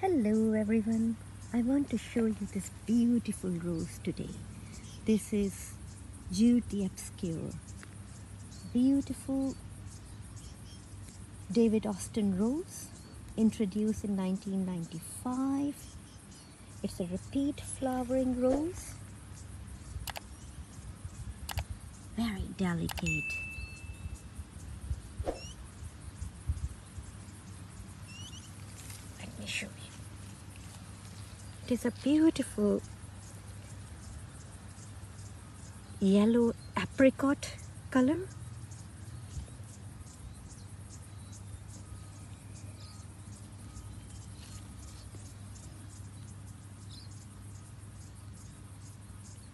Hello everyone, I want to show you this beautiful rose today. This is Jude the Obscure, beautiful David Austin rose, introduced in 1995. It's a repeat flowering rose, very delicate. Let me show you. It is a beautiful yellow apricot color.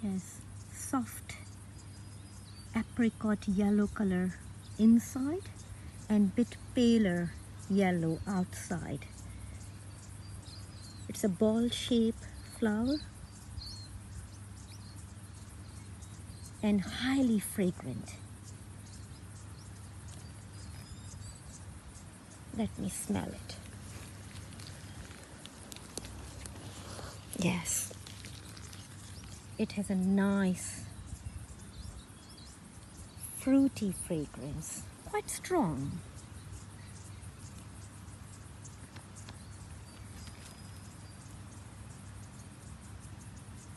Yes, soft apricot yellow color inside and bit paler yellow outside. It's a ball-shaped flower and highly fragrant. Let me smell it. Yes, it has a nice fruity fragrance, quite strong.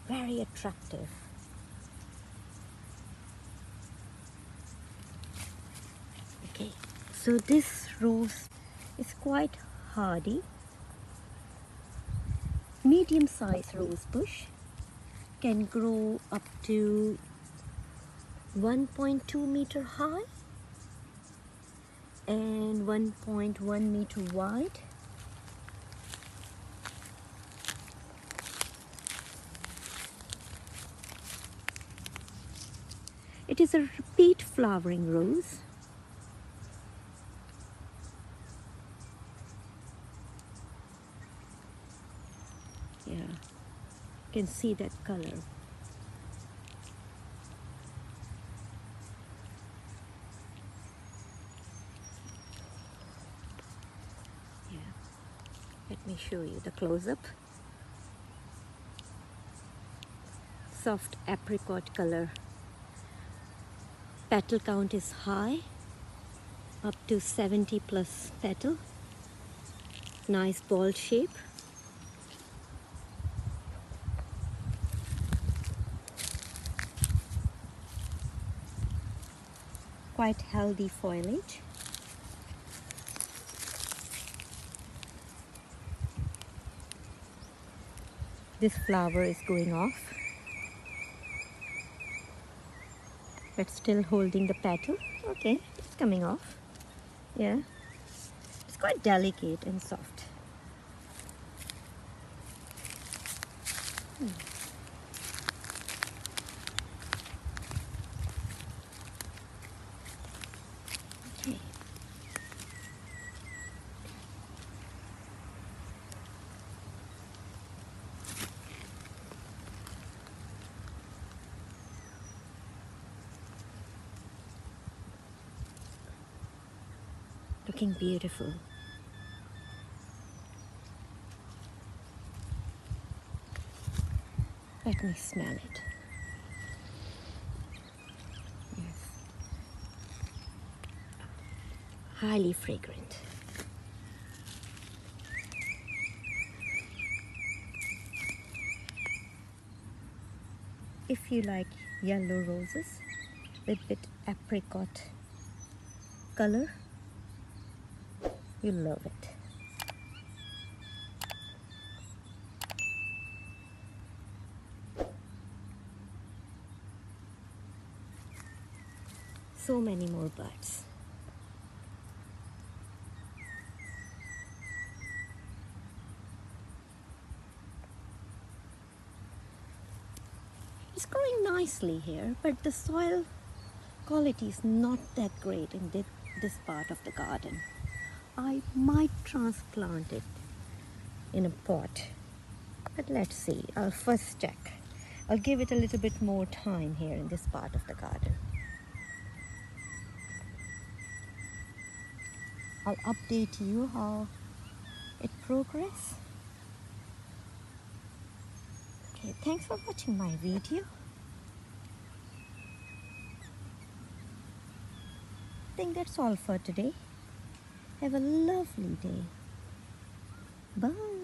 Very attractive. Okay, so this rose is quite hardy. Medium-sized rose bush can grow up to 1.2 meter high and 1.1 meter wide. It is a repeat flowering rose. Yeah, you can see that color. Yeah, let me show you the close-up. Soft apricot color. Petal count is high, up to 70 plus petal. Nice ball shape. Quite healthy foliage. This flower is going off, but still holding the petal. Okay, it's coming off. Yeah, it's quite delicate and soft. Okay. Looking beautiful. Let me smell it. Yes. Highly fragrant. If you like yellow roses with bit apricot color, you'll love it. So many more buds. It's growing nicely here, but the soil quality is not that great in this part of the garden. I might transplant it in a pot, but let's see. I'll first check. I'll give it a little bit more time here in this part of the garden. I'll update you how it progresses. Okay, thanks for watching my video. I think that's all for today. Have a lovely day. Bye.